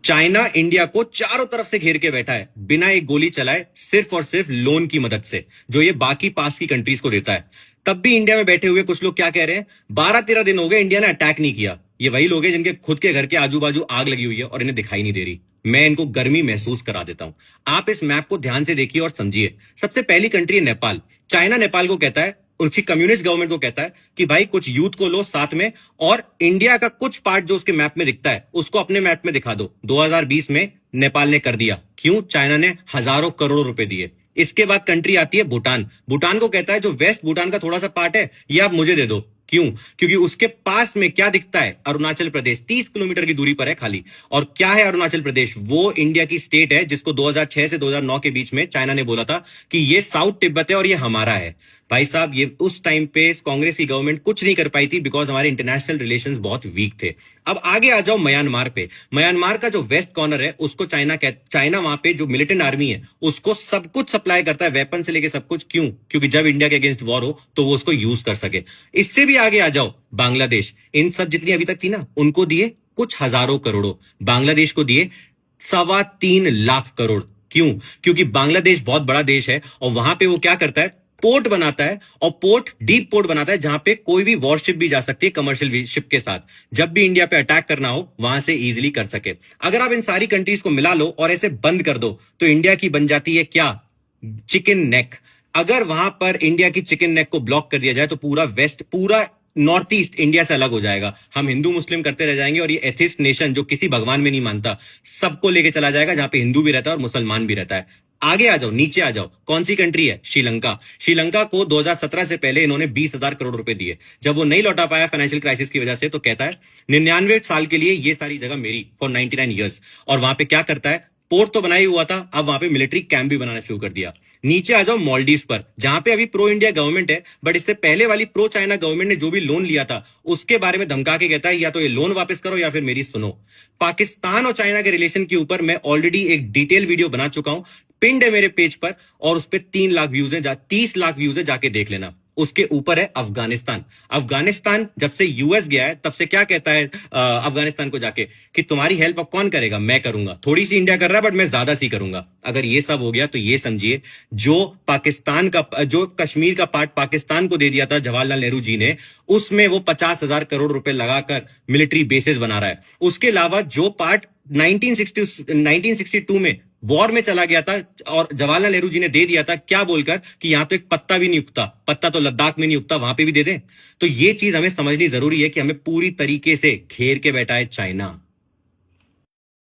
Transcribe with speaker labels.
Speaker 1: China India को चारों तरफ से घेर के बैठा है, बिना एक गोली चलाए, सिर्फ और सिर्फ लोन की मदद से, जो ये बाकी पास की कंट्रीज को देता है। तब भी इंडिया में बैठे हुए कुछ लोग क्या कह रहे हैं, 12-13 दिन हो गए इंडिया ने अटैक नहीं किया। ये वही लोग हैं जिनके खुद के घर के आजू बाजू आग लगी हुई है और इन्हें दिखाई नहीं दे रही। मैं इनको गर्मी महसूस करा देता हूं। आप इस मैप को ध्यान से देखिए और समझिए। सबसे पहली कंट्री है नेपाल। चाइना नेपाल को कहता है, उसकी कम्युनिस्ट गवर्नमेंट को कहता है कि भाई कुछ यूथ को लो साथ में, और इंडिया का कुछ पार्ट जो उसके मैप में दिखता है उसको अपने मैप में दिखा दो। 2020 में नेपाल ने कर दिया। क्यों? चाइना ने हजारों करोड़ों रुपए दिए। इसके बाद कंट्री आती है भूटान। भूटान को कहता है जो वेस्ट भूटान का थोड़ा सा पार्ट है ये आप मुझे दे दो। क्यों? क्योंकि उसके पास में क्या दिखता है? अरुणाचल प्रदेश 30 किलोमीटर की दूरी पर है खाली। और क्या है अरुणाचल प्रदेश? वो इंडिया की स्टेट है जिसको 2006 से 2009 के बीच में चाइना ने बोला था कि ये साउथ तिब्बत है और ये हमारा है। भाई साहब, ये उस टाइम पे कांग्रेस की गवर्नमेंट कुछ नहीं कर पाई थी बिकॉज हमारे इंटरनेशनल रिलेशंस बहुत वीक थे। अब आगे आ जाओ म्यांमार पे। म्यांमार का जो वेस्ट कॉर्नर है उसको चाइना वहां पे जो मिलिटेंट आर्मी है उसको सब कुछ सप्लाई करता है, वेपन से लेके सब कुछ। क्यों? क्योंकि जब इंडिया के अगेंस्ट वॉर हो तो वो उसको यूज कर सके। इससे भी आगे आ जाओ, बांग्लादेश। इन सब जितनी अभी तक थी ना, उनको दिए कुछ हजारों करोड़ों। बांग्लादेश को दिए 3.25 लाख करोड़। क्यों? क्योंकि बांग्लादेश बहुत बड़ा देश है और वहां पे वो क्या करता है, पोर्ट बनाता है, और पोर्ट डीप पोर्ट बनाता है जहां पे कोई भी वॉरशिप भी जा सकती है कमर्शियल शिप के साथ। जब भी इंडिया पे अटैक करना हो वहां से इजीली कर सके। अगर आप इन सारी कंट्रीज को मिला लो और ऐसे बंद कर दो तो इंडिया की बन जाती है क्या? Chicken neck. अगर वहां पर इंडिया की चिकन नेक को ब्लॉक कर दिया जाए तो पूरा वेस्ट, पूरा नॉर्थ ईस्ट इंडिया से अलग हो जाएगा। हम हिंदू मुस्लिम करते रह जाएंगे और ये एथिस्ट नेशन जो किसी भगवान में नहीं मानता सबको लेके चला जाएगा, जहां पे हिंदू भी रहता है और मुसलमान भी रहता है। आगे आ जाओ, नीचे आ जाओ। कौन सी कंट्री है? श्रीलंका। श्रीलंका को 2017 से पहले इन्होंने 20,000 करोड़ रुपए दिए। जब वो नहीं लौटा पाया फाइनेंशियल क्राइसिस की वजह से तो कहता है 99 साल के लिए ये सारी जगह मेरी, फॉर 99 ईयर्स। और वहां पे क्या करता है, पोर्ट तो बनाया हुआ था, अब वहां पे मिलिट्री कैंप भी बनाना शुरू कर दिया। नीचे आ जाओ मॉलडीव्स पर, जहां पे अभी प्रो इंडिया गवर्नमेंट है, बट इससे पहले वाली प्रो चाइना गवर्नमेंट ने जो भी लोन लिया था उसके बारे में धमका के कहता है या तो ये लोन वापस करो या फिर मेरी सुनो। पाकिस्तान और चाइना के रिलेशन के ऊपर मैं ऑलरेडी एक डिटेल वीडियो बना चुका हूं, पिंड है मेरे पेज पर, और उस पर 3 लाख व्यूज है, 30 लाख व्यूज है, जाके देख लेना। उसके ऊपर है अफगानिस्तान। अफगानिस्तान जब से यूएस गया है तब से क्या कहता है अफगानिस्तान को जाके कि तुम्हारी हेल्प अब कौन करेगा? मैं करूंगा। थोड़ी सी इंडिया कर रहा है बट मैं ज्यादा सी करूंगा। अगर ये सब हो गया तो ये समझिए, जो पाकिस्तान का, जो कश्मीर का पार्ट पाकिस्तान को दे दिया था जवाहरलाल नेहरू जी ने, उसमें वो 50,000 करोड़ रुपए लगाकर मिलिट्री बेसिस बना रहा है। उसके अलावा जो पार्ट 1962 में वॉर में चला गया था और जवाहरलाल नेहरू जी ने दे दिया था, क्या बोलकर कि यहां तो एक पत्ता भी नहीं उगता, पत्ता तो लद्दाख में नहीं उगता, वहां पे भी दे दें। तो ये चीज हमें समझनी जरूरी है कि हमें पूरी तरीके से घेर के बैठा है चाइना।